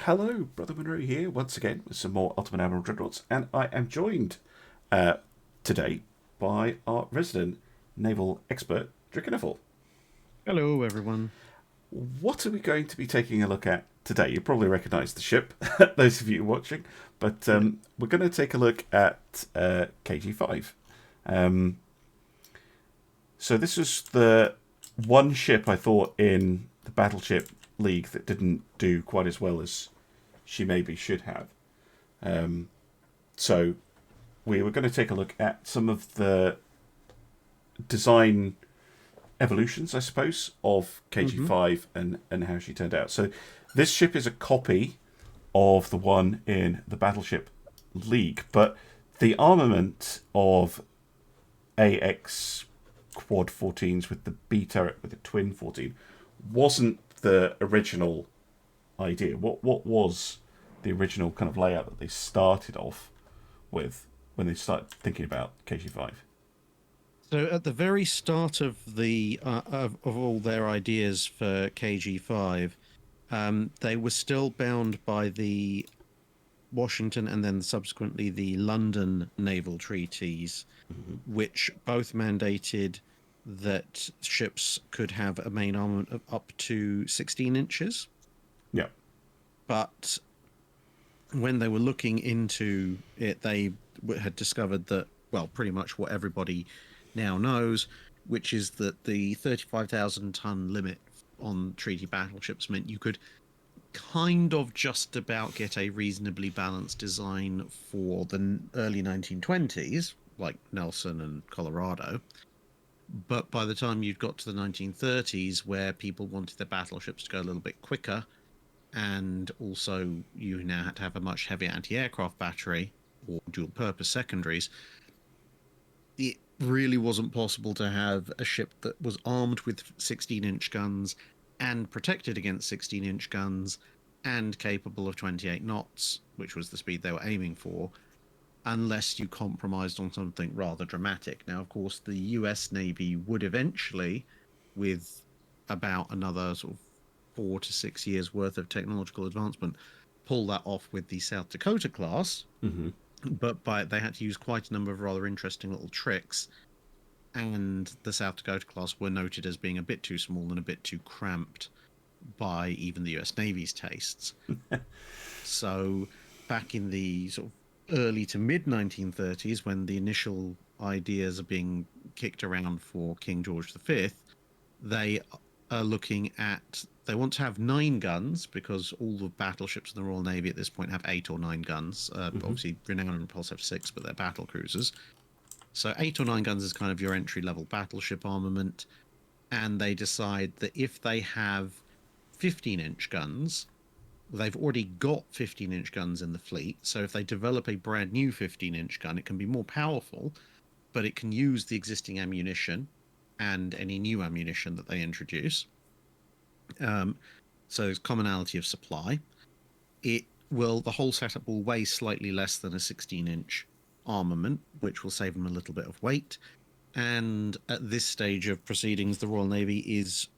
hello, Brother Monroe here once again with some more Ultimate Admiral Dreadnoughts, and I am joined today by our resident naval expert, Drachinifel. Hello, everyone. What are we going to be taking a look at today? You probably recognise the ship, those of you watching, but we're going to take a look at KG5. So this was the one ship I thought in the Battleship League that didn't do quite as well as she maybe should have. So we were going to take a look at some of the design evolutions, I suppose, of KG5 and how she turned out. So this ship is a copy of the one in the Battleship League, but the armament of AX quad 14s with the B turret with the twin 14 wasn't the original idea. What was the original kind of layout that they started off with when they started thinking about KG5? So, at the very start of the of all their ideas for KG5, they were still bound by the Washington and then subsequently the London naval treaties, which both mandated that ships could have a main armament of up to 16 inches. Yeah. But when they were looking into it, they had discovered that, well, pretty much what everybody now knows, which is that the 35,000 ton limit on treaty battleships meant you could kind of just about get a reasonably balanced design for the early 1920s, like Nelson and Colorado. But by the time you'd got to the 1930s, where people wanted their battleships to go a little bit quicker, and also you now had to have a much heavier anti-aircraft battery or dual-purpose secondaries, it really wasn't possible to have a ship that was armed with 16-inch guns and protected against 16-inch guns and capable of 28 knots, which was the speed they were aiming for, unless you compromised on something rather dramatic. Now, of course, the US Navy would eventually, with about another sort of 4 to 6 years worth of technological advancement, pull that off with the South Dakota class. But they had to use quite a number of rather interesting little tricks, and the South Dakota class were noted as being a bit too small and a bit too cramped by even the US Navy's tastes. So back in the sort of early to mid 1930s, when the initial ideas are being kicked around for King George V, they are looking at, they want to have 9 guns, because all the battleships in the Royal Navy at this point have 8 or 9 guns. Obviously, Renown and Repulse have 6, but they're battle cruisers. So 8 or 9 guns is kind of your entry-level battleship armament. And they decide that if they have 15-inch guns, they've already got 15-inch guns in the fleet. So if they develop a brand new 15-inch gun, it can be more powerful, but it can use the existing ammunition and any new ammunition that they introduce. So there's commonality of supply. The whole setup will weigh slightly less than a 16-inch armament, which will save them a little bit of weight. And at this stage of proceedings, the Royal Navy is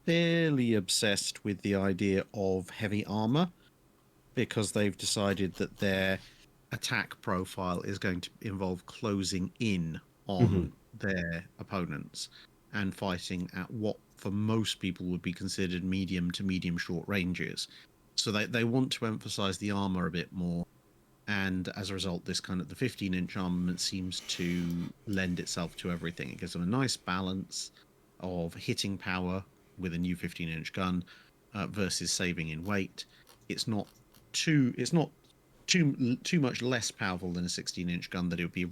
fairly obsessed with the idea of heavy armor, because they've decided that their attack profile is going to involve closing in on their opponents and fighting at what for most people would be considered medium to medium short ranges. So they want to emphasize the armor a bit more, and as a result, this kind of the 15-inch armament seems to lend itself to everything. It gives them a nice balance of hitting power with a new 15-inch gun versus saving in weight. It's not too much less powerful than a 16-inch gun that it would be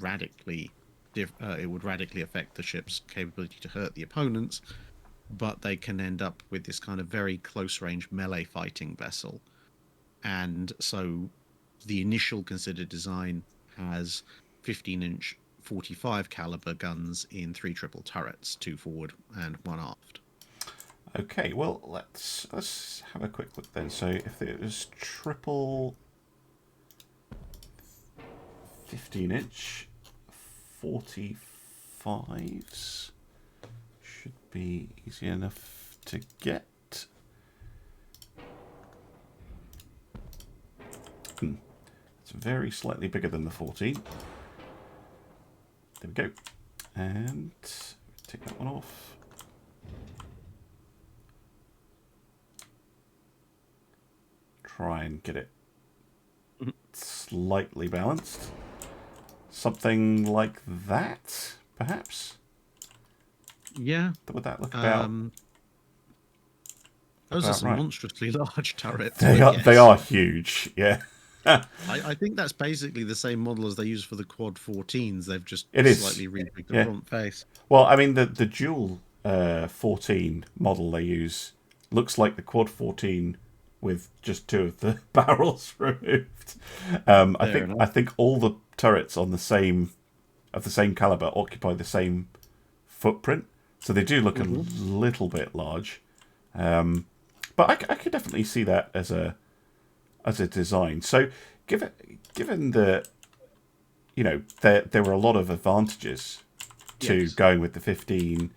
it would radically affect the ship's capability to hurt the opponents, but they can end up with this kind of very close-range melee fighting vessel. And so the initial considered design has 15-inch 45 caliber guns in 3 triple turrets, 2 forward and 1 aft. Okay, well, let's have a quick look then. So if it was triple 15-inch 45s, should be easy enough to get. It's very slightly bigger than the 14. There we go. And take that one off. Try and get it slightly balanced. Something like that, perhaps? Yeah. Would that look about... those are some right. monstrously large turrets. They are huge, yeah. I think that's basically the same model as they use for the Quad 14s. They've just slightly rejigged the front face. Well, I mean, the dual 14 model they use looks like the Quad 14 with just 2 of the barrels removed. I think all the turrets on the same caliber occupy the same footprint, so they do look a little bit large. But I could definitely see that as a design. So given the, you know, there were a lot of advantages to going with the 15.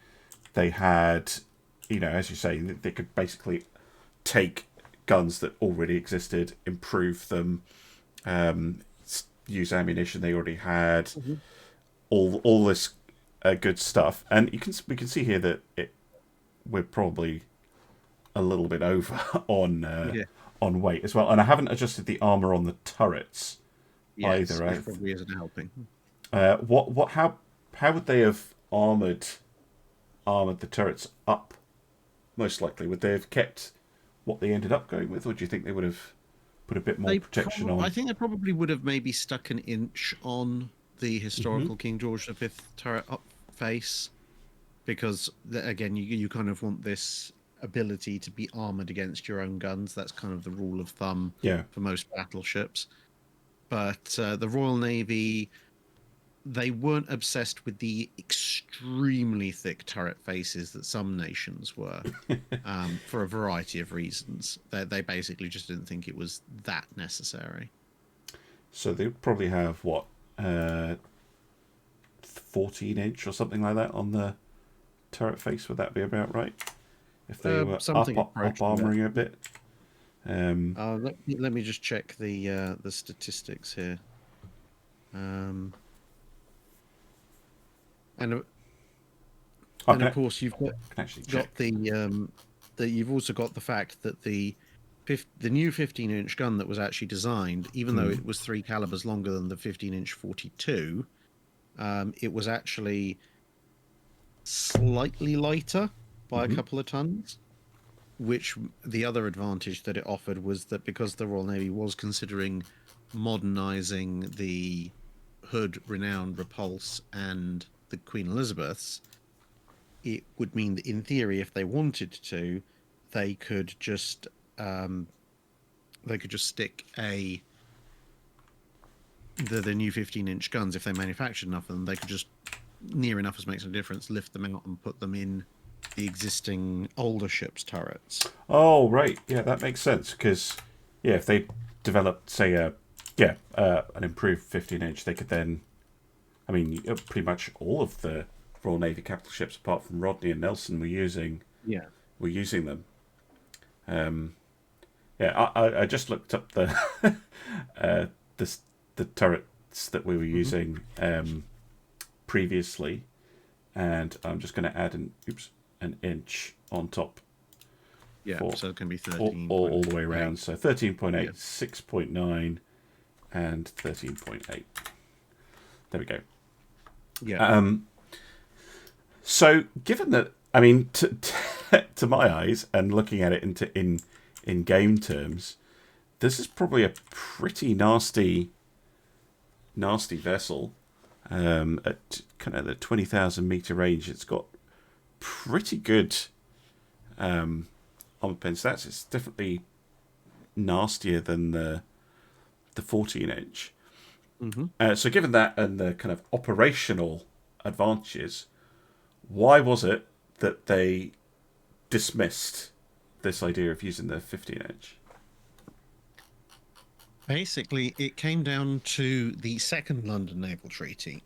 They had, you know, as you say, they could basically take guns that already existed, improve them, use ammunition they already had, all this good stuff. And we can see here that we're probably a little bit over on weight as well. And I haven't adjusted the armor on the turrets either. Which probably isn't helping. How would they have armored the turrets up? Most likely, would they have kept what they ended up going with, or do you think they would have put a bit more protection on? I think they probably would have maybe stuck an inch on the historical King George V turret up face, because again, you kind of want this ability to be armored against your own guns. That's kind of the rule of thumb for most battleships. But the Royal Navy, they weren't obsessed with the extremely thick turret faces that some nations were, for a variety of reasons. They basically just didn't think it was that necessary. So they would probably have, 14-inch or something like that on the turret face. Would that be about right? If they were up armoring a bit. Let me just check the statistics here. And of course, you've you've also got the fact that the new 15-inch gun that was actually designed, even though it was 3 calibers longer than the 15-inch 42, it was actually slightly lighter by a couple of tons. Which the other advantage that it offered was that because the Royal Navy was considering modernizing the Hood, Renowned, Repulse, and the Queen Elizabeths, it would mean that in theory, if they wanted to, they could just stick the new 15-inch guns. If they manufactured enough of them, they could just, near enough as makes a difference, lift them out and put them in the existing older ships' turrets. Oh, right. Yeah, that makes sense. Because, if they developed, say, an improved 15-inch, they could then... I mean, pretty much all of the Royal Navy capital ships, apart from Rodney and Nelson, were using them. I just looked up the the turrets that we were using previously, and I'm just going to add an inch on top. So it can be 13. All the way around. So 13.8, 6.9, and 13.8. There we go. Yeah. So given that, I mean, to my eyes, and looking at it in game terms, this is probably a pretty nasty vessel. At kind of the 20,000 meter range, it's got pretty good armor pen stats. It's definitely nastier than the 14-inch. So given that and the kind of operational advantages, why was it that they dismissed this idea of using the 15-inch? Basically, it came down to the Second London Naval Treaty.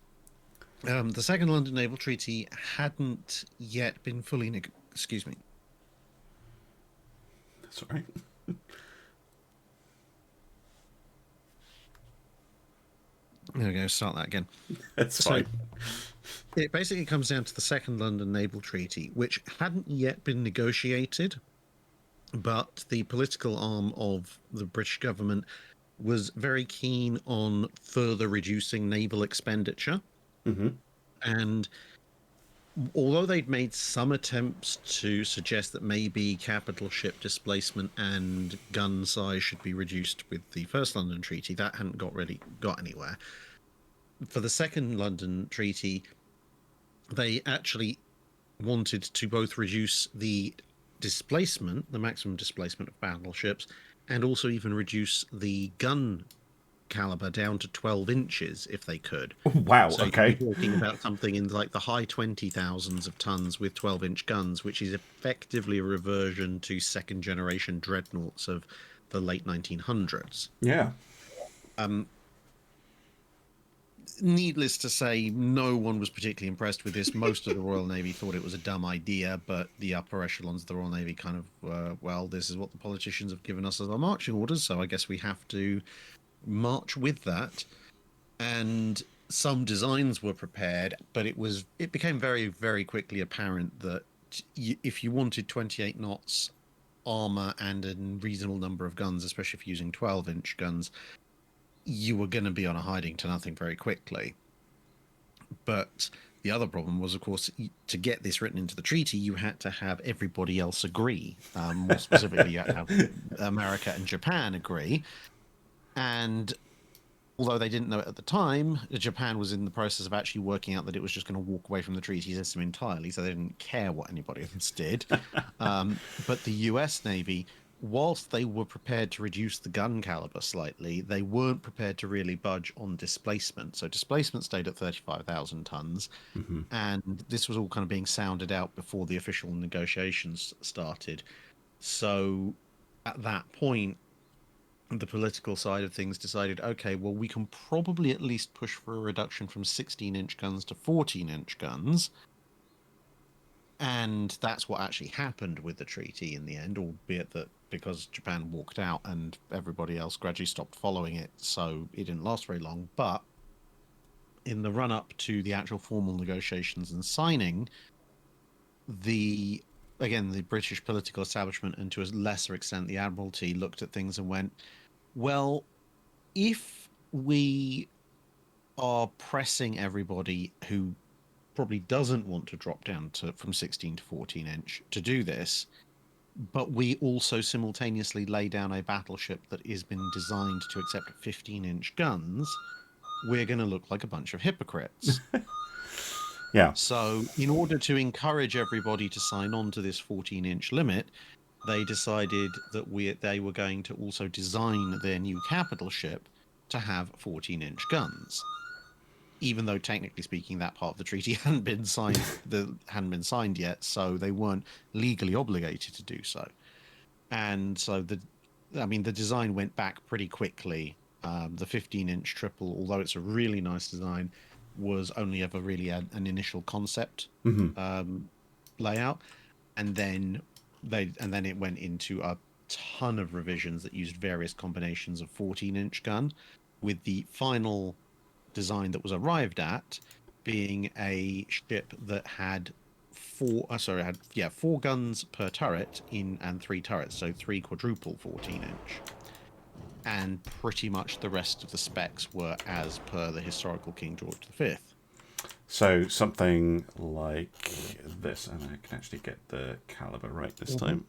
The Second London Naval Treaty hadn't yet been fully... Excuse me. That's all right. There we go. Start that again. That's So fine. it basically comes down to the Second London Naval Treaty, which hadn't yet been negotiated, but the political arm of the British government was very keen on further reducing naval expenditure. Mm-hmm. And although they'd made some attempts to suggest that maybe capital ship displacement and gun size should be reduced with the First London Treaty, that hadn't got anywhere. For the Second London Treaty, they actually wanted to both reduce the displacement, the maximum displacement of battleships, and also even reduce the gun caliber down to 12 inches if they could. Wow, So okay. you're talking about something in like the high 20,000s of tons with 12-inch guns, which is effectively a reversion to second generation dreadnoughts of the late 1900s. Yeah. Needless to say, no one was particularly impressed with this. Most of the Royal Navy thought it was a dumb idea, but the upper echelons of the Royal Navy kind of, well, this is what the politicians have given us as our marching orders, so I guess we have to march with that. And some designs were prepared, but it became very, very quickly apparent that if you wanted 28 knots armor and a reasonable number of guns, especially if you're using 12-inch guns, you were going to be on a hiding to nothing very quickly. But the other problem was, of course, to get this written into the treaty, you had to have everybody else agree. More specifically, you had to have America and Japan agree. And although they didn't know it at the time, Japan was in the process of actually working out that it was just going to walk away from the treaty system entirely, so they didn't care what anybody else did. But the US Navy, whilst they were prepared to reduce the gun caliber slightly, they weren't prepared to really budge on displacement. So displacement stayed at 35,000 tons, and this was all kind of being sounded out before the official negotiations started. So at that point, the political side of things decided, okay, well, we can probably at least push for a reduction from 16-inch guns to 14-inch guns. And that's what actually happened with the treaty in the end, albeit that because Japan walked out and everybody else gradually stopped following it, so it didn't last very long. But in the run-up to the actual formal negotiations and signing, the British political establishment, and to a lesser extent the Admiralty, looked at things and went, well, if we are pressing everybody who probably doesn't want to drop down from 16 to 14 inch to do this, but we also simultaneously lay down a battleship that has been designed to accept 15-inch guns, we're going to look like a bunch of hypocrites. Yeah. So in order to encourage everybody to sign on to this 14-inch limit, they decided that they were going to also design their new capital ship to have 14-inch guns. Even though technically speaking, that part of the treaty hadn't been signed yet, so they weren't legally obligated to do so. And so the design went back pretty quickly. The 15-inch triple, although it's a really nice design, was only ever really an initial concept layout, and then it went into a ton of revisions that used various combinations of 14-inch gun, with the final design that was arrived at being a ship that had four guns per turret and 3 turrets, so 3 quadruple 14-inch. And pretty much the rest of the specs were as per the historical King George V. So something like this, and I can actually get the caliber right this time.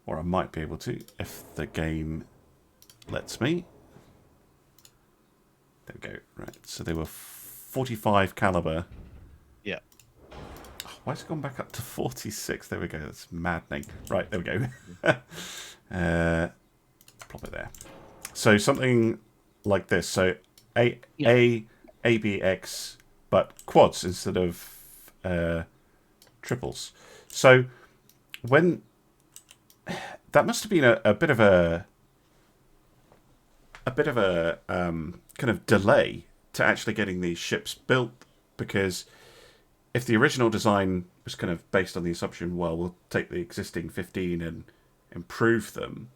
Or I might be able to, if the game lets me. There we go. Right, so they were 45 caliber. Yeah. Oh, why has it gone back up to 46? There we go. That's maddening. Right, there we go. Plop it there. So something like this. So ABX, but quads instead of triples. So when that must have been a bit of a kind of delay to actually getting these ships built, because if the original design was kind of based on the assumption, well, we'll take the existing 15 and improve them,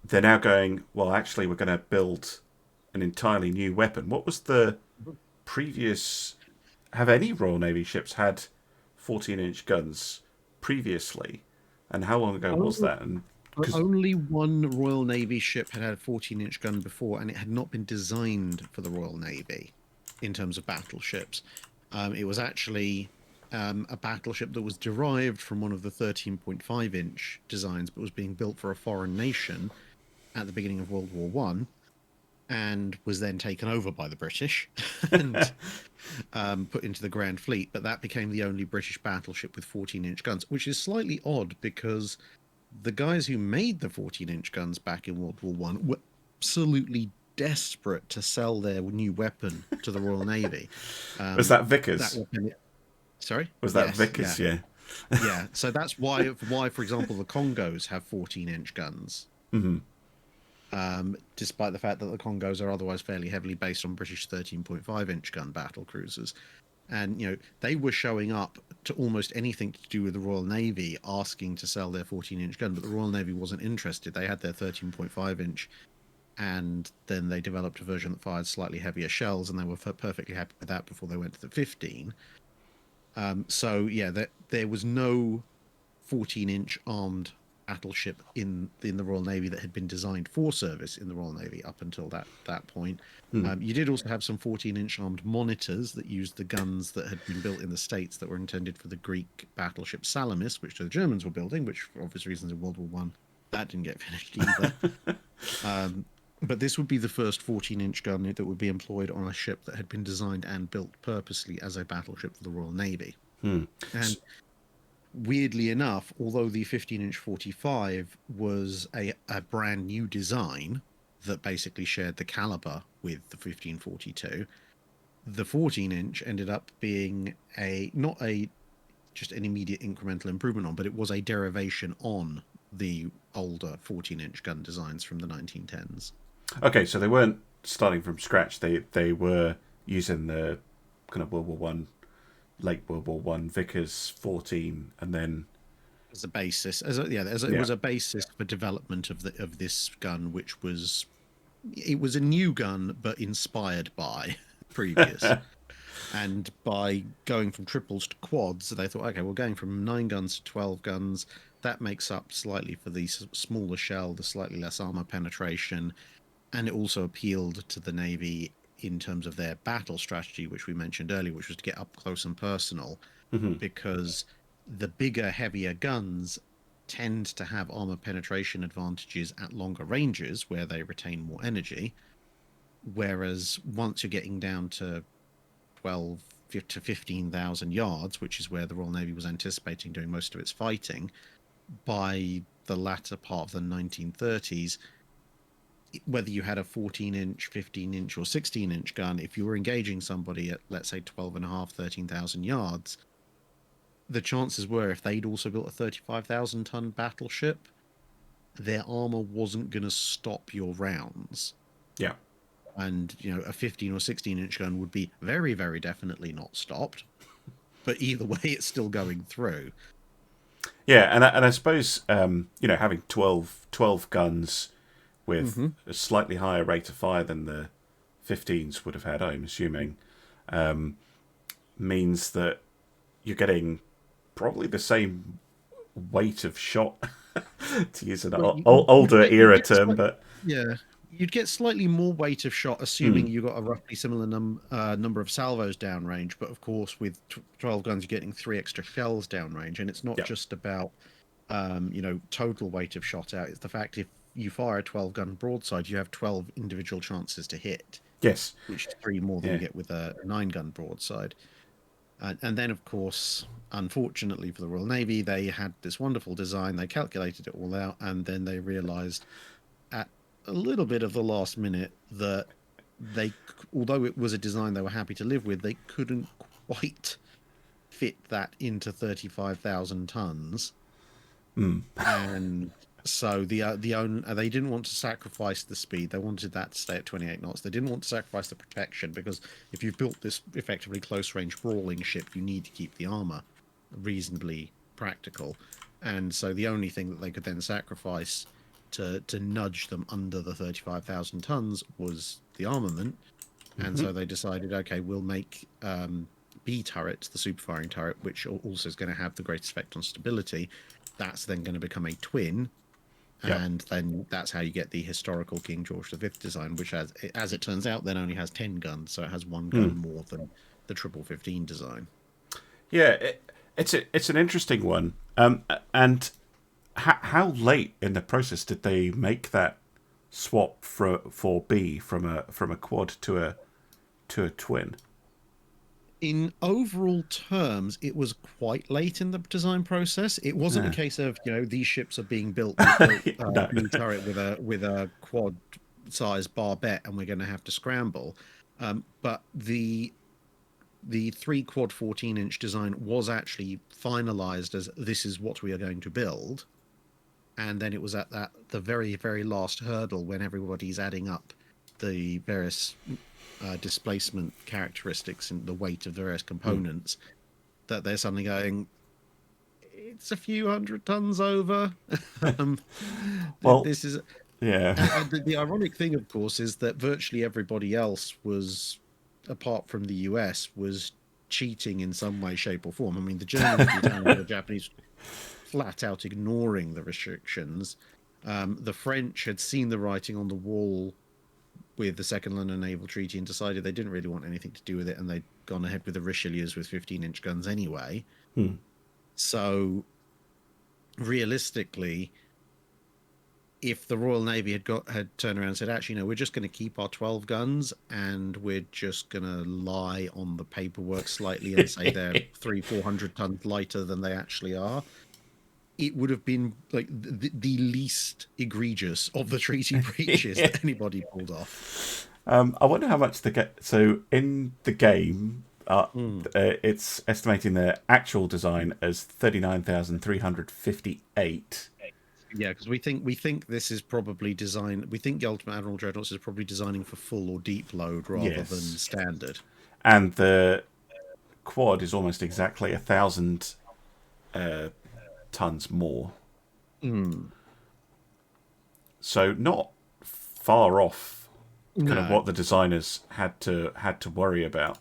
they're now going, well, actually, we're going to build an entirely new weapon. What was the previous? Have any Royal Navy ships had 14-inch guns previously? And how long ago was that? And only one Royal Navy ship had a 14-inch gun before, and it had not been designed for the Royal Navy in terms of battleships. It was actually a battleship that was derived from one of the 13.5-inch designs, but was being built for a foreign nation at the beginning of World War One, and was then taken over by the British and put into the Grand Fleet. But that became the only British battleship with 14-inch guns, which is slightly odd because the guys who made the 14-inch guns back in World War One were absolutely desperate to sell their new weapon to the Royal Navy. Was that Vickers? Sorry? Was that Vickers? Yeah. Yeah. So that's why, for example, the Congos have 14-inch guns. Mm-hmm. Despite the fact that the Congos are otherwise fairly heavily based on British 13.5-inch gun battle cruisers. And, you know, they were showing up to almost anything to do with the Royal Navy asking to sell their 14-inch gun, but the Royal Navy wasn't interested. They had their 13.5-inch, and then they developed a version that fired slightly heavier shells, and they were perfectly happy with that before they went to the 15. So, yeah, there was no 14-inch armed battleship in the Royal Navy that had been designed for service in the Royal Navy up until that point. You did also have some 14-inch armed monitors that used the guns that had been built in the States that were intended for the Greek battleship Salamis, which the Germans were building, which for obvious reasons in World War One that didn't get finished either. But this would be the first 14-inch gun that would be employed on a ship that had been designed and built purposely as a battleship for the Royal Navy. And weirdly enough, although the 15-inch 45 was a brand new design that basically shared the caliber with the 1542, the 14-inch ended up being not just an immediate incremental improvement on, but it was a derivation on the older 14-inch gun designs from the 1910s. Okay, so they weren't starting from scratch. They were using the kind of World War One, late World War One Vickers 14, and then as a basis, it was a basis for development of this gun, which was a new gun but inspired by previous. And by going from triples to quads, they thought, okay, we're going from 9 guns to 12 guns. That makes up slightly for the smaller shell, the slightly less armor penetration, and it also appealed to the Navy in terms of their battle strategy, which we mentioned earlier, which was to get up close and personal, because the bigger, heavier guns tend to have armor penetration advantages at longer ranges where they retain more energy, whereas once you're getting down to 12 to 15,000 yards, which is where the Royal Navy was anticipating doing most of its fighting, by the latter part of the 1930s, whether you had a 14-inch, 15-inch, or 16-inch gun, if you were engaging somebody at, let's say, 12.5, 13,000 yards, the chances were, if they'd also built a 35,000-ton battleship, their armor wasn't going to stop your rounds. Yeah. And, you know, a 15 or 16-inch gun would be very, very definitely not stopped. But either way, it's still going through. Yeah, and I suppose, you know, having 12 guns with a slightly higher rate of fire than the 15s would have had, I'm assuming, means that you're getting probably the same weight of shot, to use an older era term, but... Yeah, you'd get slightly more weight of shot, assuming you got a roughly similar number of salvos downrange, but of course with 12 guns you're getting 3 extra shells downrange, and it's not just about you know, total weight of shot out. It's the fact if you fire a 12-gun broadside, you have 12 individual chances to hit. Yes. Which is 3 more than you get with a 9-gun broadside. And then, of course, unfortunately for the Royal Navy, they had this wonderful design. They calculated it all out, and then they realised at a little bit of the last minute that they, although it was a design they were happy to live with, they couldn't quite fit that into 35,000 tons. And so they didn't want to sacrifice the speed. They wanted that to stay at 28 knots. They didn't want to sacrifice the protection, because if you've built this effectively close-range brawling ship, you need to keep the armor reasonably practical. And so the only thing that they could then sacrifice to nudge them under the 35,000 tons was the armament. And so they decided, okay, we'll make B turrets, the super firing turret, which also is going to have the greatest effect on stability. That's then going to become a twin. Yep. And then that's how you get the historical King George V design, which, as it turns out, then only has 10 guns. So it has one gun more than the triple 15 design. Yeah, it's an interesting one. And how late in the process did they make that swap for B from a quad to a twin? In overall terms, it was quite late in the design process. It wasn't a case of, these ships are being built with No. blue turret with a quad size barbette, and we're going to have to scramble. But the 3 quad 14-inch design was actually finalized as this is what we are going to build. And then it was at the very, very last hurdle, when everybody's adding up the various displacement characteristics and the weight of the various components, that they're suddenly going, it's a few hundred tons over. Well, this is yeah. and the ironic thing, of course, is that virtually everybody else was, apart from the US, was cheating in some way, shape, or form. I mean, the Germans, the Italians, and the Japanese flat out ignoring the restrictions. The French had seen the writing on the wall with the Second London Naval Treaty and decided they didn't really want anything to do with it, and they'd gone ahead with the Richelieus with 15-inch guns anyway. So realistically, if the Royal Navy had turned around and said, actually, no, we're just going to keep our 12 guns and we're just going to lie on the paperwork slightly and say they're 300-400 tons lighter than they actually are, it would have been like the least egregious of the treaty breaches that anybody pulled off. I wonder how much so in the game, it's estimating the actual design as 39,358. Yeah, because we think this is probably designed. We think the Ultimate Admiral Dreadnoughts is probably designing for full or deep load rather than standard. And the quad is almost exactly 1,000 tons more. So not far off kind of what the designers had to worry about.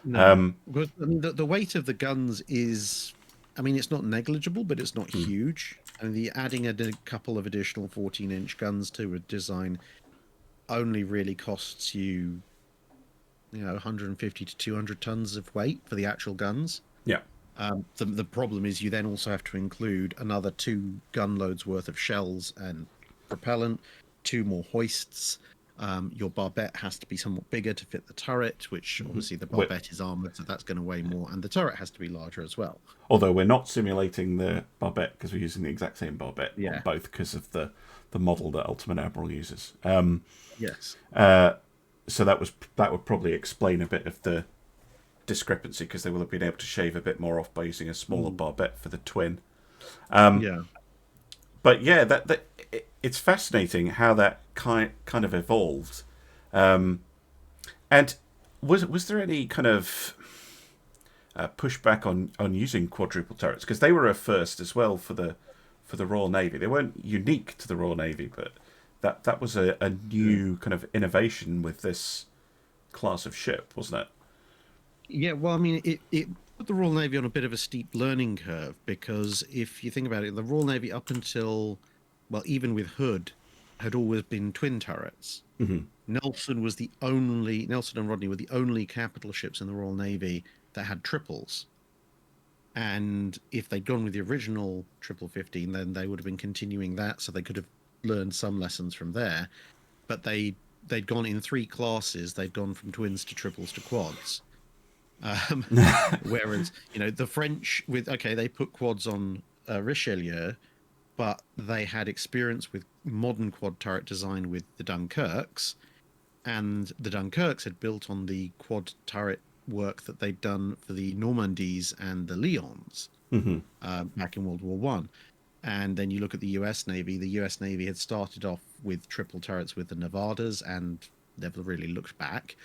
No, because the weight of the guns is, I mean, it's not negligible, but it's not huge. And adding a couple of additional 14-inch guns to a design only really costs you, 150 to 200 tons of weight for the actual guns. Yeah. The problem is you then also have to include another 2 gun loads worth of shells and propellant, 2 more hoists. Your barbette has to be somewhat bigger to fit the turret, which obviously the barbette is armored, so that's going to weigh more, and the turret has to be larger as well. Although we're not simulating the barbette because we're using the exact same barbette on both because of the model that Ultimate Admiral uses. Yes. So that would probably explain a bit of the discrepancy, because they will have been able to shave a bit more off by using a smaller barbette for the twin. But yeah, it's fascinating how that kind of evolved. And was there any kind of pushback on using quadruple turrets? Because they were a first as well for the Royal Navy. They weren't unique to the Royal Navy, but that was a new kind of innovation with this class of ship, wasn't it? Yeah, well, I mean, it put the Royal Navy on a bit of a steep learning curve, because if you think about it, the Royal Navy up until, well, even with Hood, had always been twin turrets. Nelson and Rodney were the only capital ships in the Royal Navy that had triples. And if they'd gone with the original triple 15, then they would have been continuing that, so they could have learned some lessons from there. But they'd gone in 3 classes. They'd gone from twins to triples to quads. Whereas, the French they put quads on Richelieu, but they had experience with modern quad turret design with the Dunkirks, and the Dunkirks had built on the quad turret work that they'd done for the Normandies and the Leons back in World War One. And then you look at the US Navy. The US Navy had started off with triple turrets with the Nevadas and never really looked back.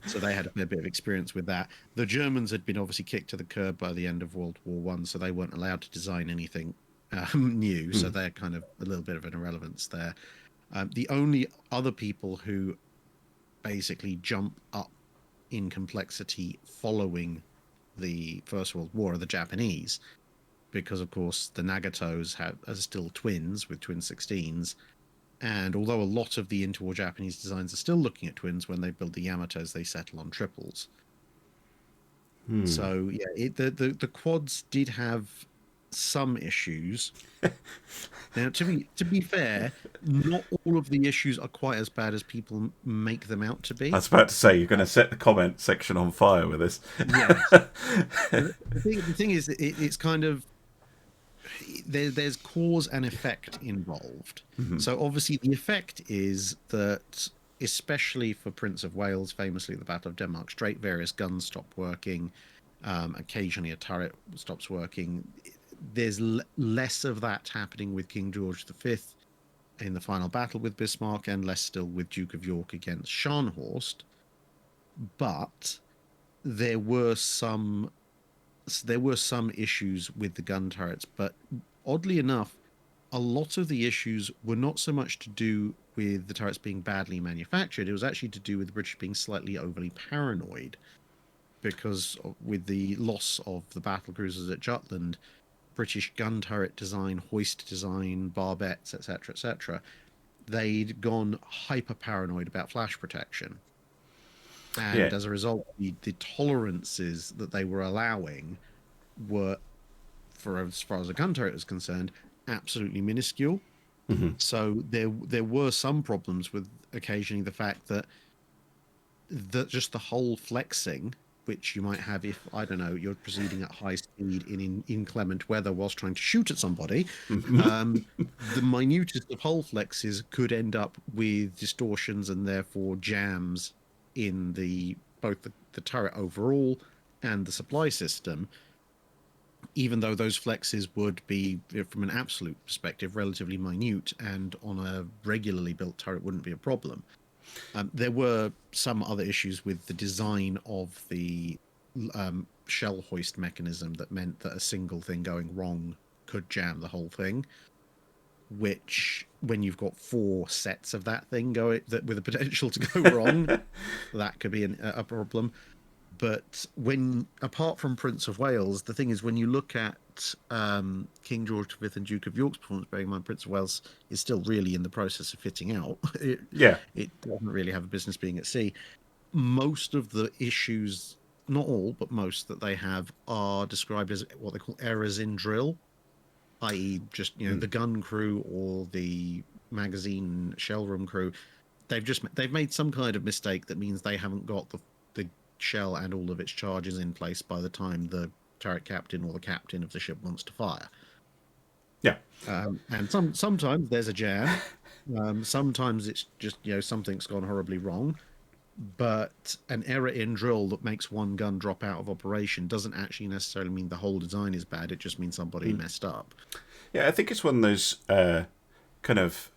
So they had a bit of experience with that. The Germans had been obviously kicked to the curb by the end of World War One, so they weren't allowed to design anything new, so they're kind of a little bit of an irrelevance there. The only other people who basically jump up in complexity following the First World War are the Japanese, because of course the Nagatos are still twins with twin 16s, and although a lot of the interwar Japanese designs are still looking at twins, when they build the Yamatos they settle on triples. So yeah, the quads did have some issues. Now, to be fair, not all of the issues are quite as bad as people make them out to be. I was about to say, you're going to set the comment section on fire with this. Yes. The thing is, it's kind of there's cause and effect involved. So obviously, the effect is that, especially for Prince of Wales, famously at the Battle of Denmark Strait, various guns stop working. Occasionally, a turret stops working. There's less of that happening with King George V in the final battle with Bismarck, and less still with Duke of York against Scharnhorst. But there were some issues with the gun turrets. But oddly enough, a lot of the issues were not so much to do with the turrets being badly manufactured. It was actually to do with the British being slightly overly paranoid, because with the loss of the battle cruisers at Jutland, British gun turret design, hoist design, barbettes, etc., they'd gone hyper paranoid about flash protection, and as a result, the tolerances that they were allowing were, for as far as a gun turret is concerned, absolutely minuscule. So there were some problems with occasionally the fact that just the whole flexing, which you might have if, I don't know, you're proceeding at high speed in inclement weather whilst trying to shoot at somebody, the minutest of hull flexes could end up with distortions and therefore jams in both the turret overall and the supply system, even though those flexes would be, from an absolute perspective, relatively minute, and on a regularly built turret wouldn't be a problem. There were some other issues with the design of the shell hoist mechanism that meant that a single thing going wrong could jam the whole thing, which, when you've got 4 sets of that thing with the potential to go wrong, that could be a problem. But apart from Prince of Wales, the thing is, when you look at King George V and Duke of York's performance, bearing in mind Prince of Wales is still really in the process of fitting out, it doesn't really have a business being at sea. Most of the issues, not all, but most that they have, are described as what they call errors in drill, i.e. just, the gun crew or the magazine shell room crew, they've made some kind of mistake that means they haven't got the shell and all of its charges in place by the time the turret captain or the captain of the ship wants to fire. And sometimes there's a jam. Sometimes it's just, something's gone horribly wrong. But an error in drill that makes one gun drop out of operation doesn't actually necessarily mean the whole design is bad. It just means somebody messed up. Yeah, I think it's one of those kind of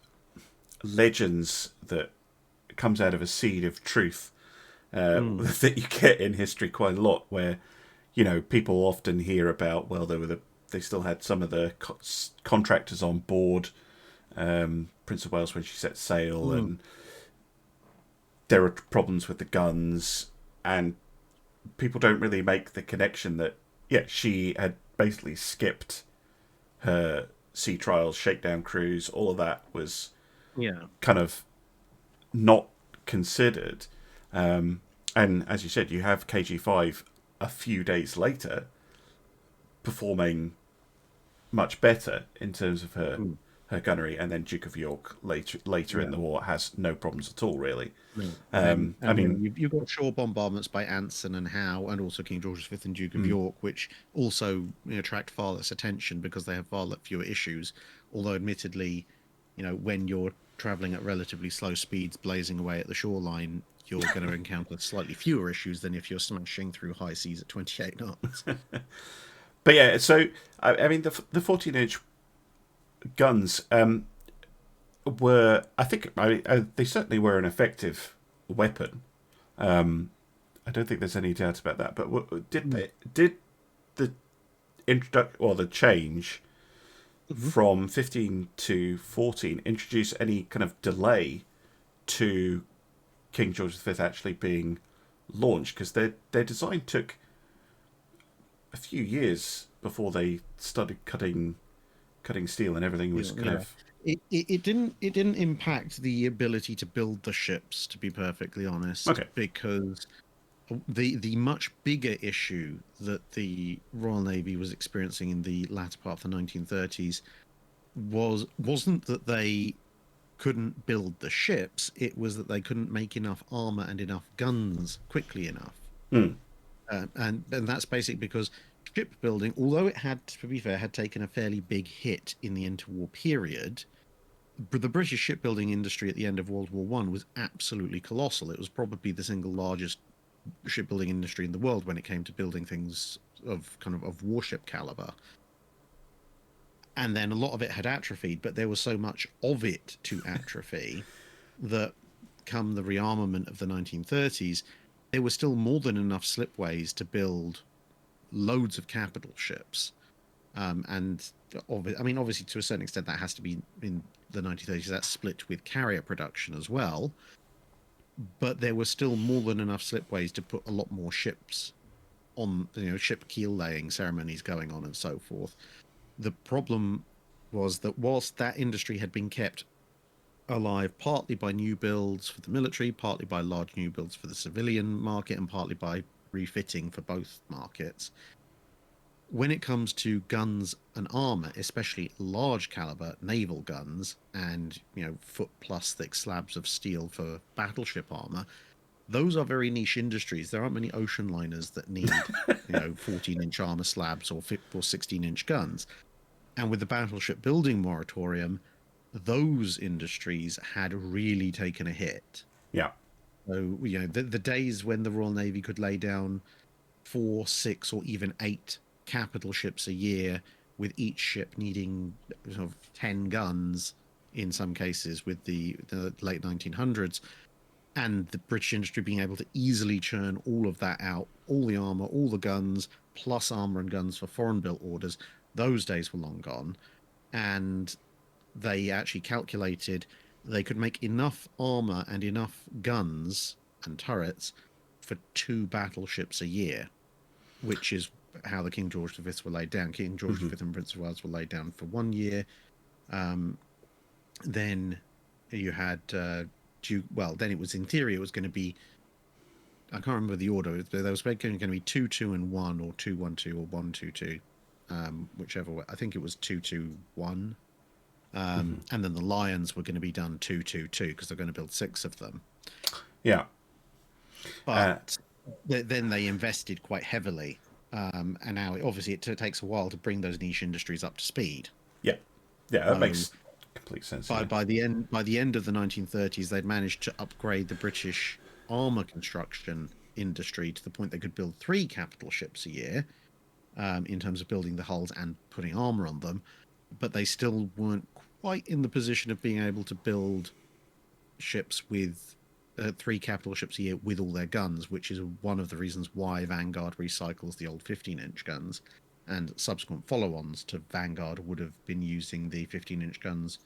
legends that comes out of a seed of truth that you get in history quite a lot, where people often hear about, well, they still had some of the contractors on board Prince of Wales when she set sail, and there are problems with the guns, and people don't really make the connection that she had basically skipped her sea trials, shakedown cruise, all of that was kind of not considered. And as you said, you have KG5 a few days later performing much better in terms of her gunnery, and then Duke of York later in the war has no problems at all, really. You've got shore bombardments by Anson and Howe, and also King George V and Duke of York, which also attract far less attention because they have far fewer issues. Although, admittedly, when you're traveling at relatively slow speeds, blazing away at the shoreline, you're going to encounter slightly fewer issues than if you're smashing through high seas at 28 knots. But yeah, so I mean, the 14-inch guns were, I think, they certainly were an effective weapon. I don't think there's any doubt about that. But did the change from 15 to 14 introduce any kind of delay to King George V actually being launched? Because their design took a few years before they started cutting steel, and everything was kind of... It didn't impact the ability to build the ships, to be perfectly honest. Okay. Because the much bigger issue that the Royal Navy was experiencing in the latter part of the 1930s wasn't that they couldn't build the ships, it was that they couldn't make enough armor and enough guns quickly enough. And that's basically because shipbuilding, although it had, to be fair, had taken a fairly big hit in the interwar period, the British shipbuilding industry at the end of World War One was absolutely colossal. It was probably the single largest shipbuilding industry in the world when it came to building things of warship caliber. And then a lot of it had atrophied, but there was so much of it to atrophy that come the rearmament of the 1930s, there were still more than enough slipways to build loads of capital ships. And obviously to a certain extent that has to be in the 1930s, that's split with carrier production as well. But there were still more than enough slipways to put a lot more ships on, ship keel laying ceremonies going on and so forth. The problem was that whilst that industry had been kept alive partly by new builds for the military, partly by large new builds for the civilian market, and partly by refitting for both markets, when it comes to guns and armor, especially large caliber naval guns and foot plus thick slabs of steel for battleship armor, those are very niche industries. There aren't many ocean liners that need 14-inch armor slabs or 16-inch guns. And with the battleship building moratorium, those industries had really taken a hit. Yeah. So the days when the Royal Navy could lay down 4, 6, or even 8 capital ships a year, with each ship needing 10 guns in some cases, with the late 1900s, and the British industry being able to easily churn all of that out, all the armor, all the guns, plus armor and guns for foreign built orders, those days were long gone. And they actually calculated they could make enough armor and enough guns and turrets for 2 battleships a year, which is how the King George V were laid down. King George V and Prince of Wales were laid down for 1 year. Then you had then it was, in theory, it was going to be, I can't remember the order, there was going to be 2, 2, and 1, or 2, 1, 2, or 1, 2, 2, whichever way. I think it was 2, 2, 1. And then the Lions were going to be done 2, 2, 2, because they're going to build 6 of them. Yeah. But then they invested quite heavily. And now, obviously, it takes a while to bring those niche industries up to speed. Yeah. Yeah, that makes complete sense. By the end of the 1930s, they'd managed to upgrade the British armor construction industry to the point they could build 3 capital ships a year, in terms of building the hulls and putting armor on them. But they still weren't quite in the position of being able to build ships with 3 capital ships a year with all their guns, which is one of the reasons why Vanguard recycles the old 15-inch guns, and subsequent follow-ons to Vanguard would have been using the 15-inch guns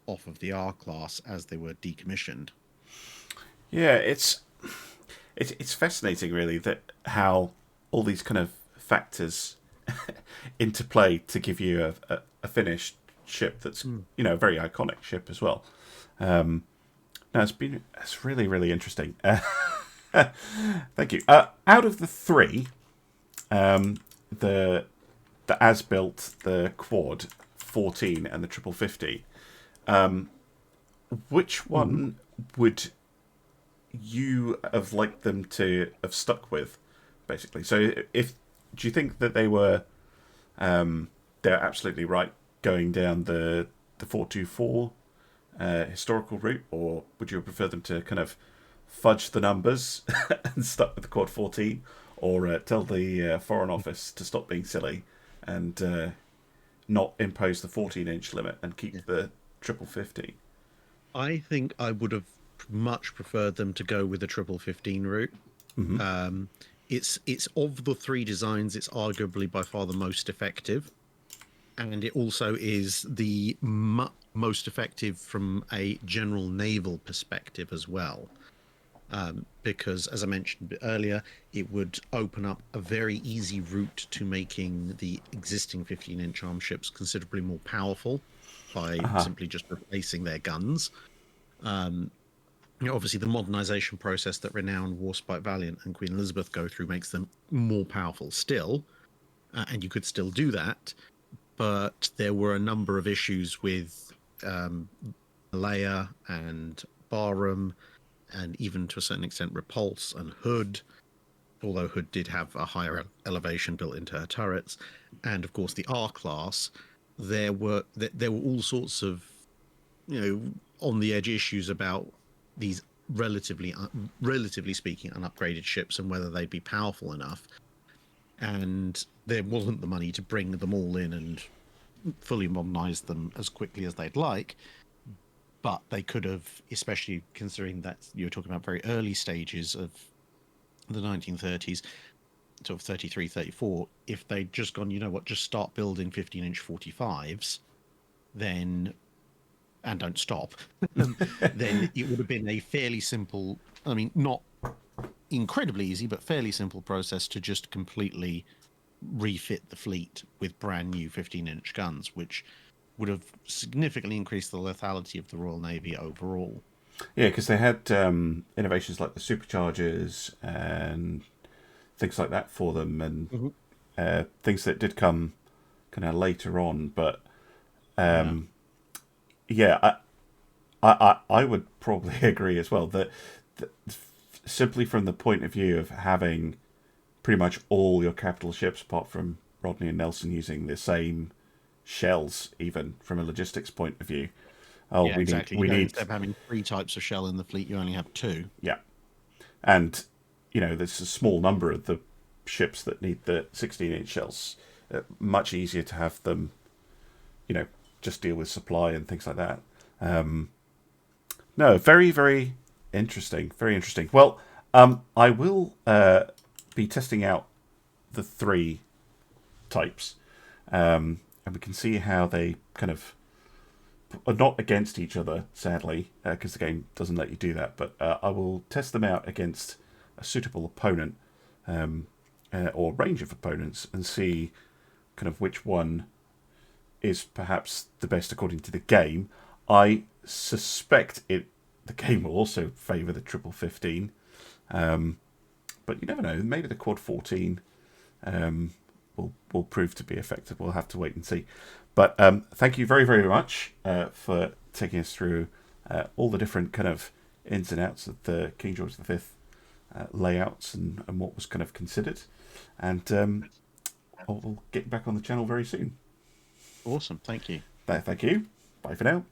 off of the R class as they were decommissioned. Yeah, it's fascinating, really, that how all these kind of factors interplay to give you a finished ship that's a very iconic ship as well. No, it's really, really interesting. Thank you. Out of the 3, the as-built, the Quad 14, and the 5050, which one would you have liked them to have stuck with, basically? So, do you think that they're absolutely right going down the 424 historical route, or would you prefer them to kind of fudge the numbers and stuck with the Quad 14, or tell the Foreign Office to stop being silly and not impose the 14-inch limit and keep the 5050? I think I would have much preferred them to go with the 1515 route. It's of the 3 designs, it's arguably by far the most effective. And it also is the most effective from a general naval perspective as well. Because, as I mentioned earlier, it would open up a very easy route to making the existing 15-inch arm ships considerably more powerful by simply just replacing their guns. Obviously, the modernization process that renowned Warspite Valiant and Queen Elizabeth go through makes them more powerful still, and you could still do that. But there were a number of issues with Malaya and Barham, and even to a certain extent Repulse and Hood, although Hood did have a higher elevation built into her turrets, and of course the R-class. There were all sorts of, on the edge issues about these relatively speaking unupgraded ships and whether they'd be powerful enough. And there wasn't the money to bring them all in and fully modernize them as quickly as they'd like. But they could have, especially considering that you're talking about very early stages of the 1930s, sort of 33, 34, if they'd just gone, just start building 15-inch 45s, then, and don't stop, then it would have been a fairly simple, not incredibly easy, but fairly simple process to just completely refit the fleet with brand new 15-inch guns, which would have significantly increased the lethality of the Royal Navy overall. Yeah, because they had innovations like the superchargers and things like that for them, and things that did come kind of later on. But I would probably agree as well that simply from the point of view of having pretty much all your capital ships, apart from Rodney and Nelson, using the same shells, even from a logistics point of view. Exactly. Instead of having 3 types of shell in the fleet, you only have 2. Yeah. And, there's a small number of the ships that need the 16-inch shells. Much easier to have them, just deal with supply and things like that. No, very, very interesting. Very interesting. Well, I will be testing out the 3 types. And we can see how they kind of are not against each other, sadly, because the game doesn't let you do that. But I will test them out against a suitable opponent or range of opponents and see kind of which one is perhaps the best according to the game. I suspect the game will also favour the triple 15, but you never know. Maybe the quad 14 will prove to be effective. We'll have to wait and see. But thank you very, very much for taking us through all the different kind of ins and outs of the King George V layouts and what was kind of considered. And I'll get back on the channel very soon. Awesome. Thank you. Thank you. Bye for now.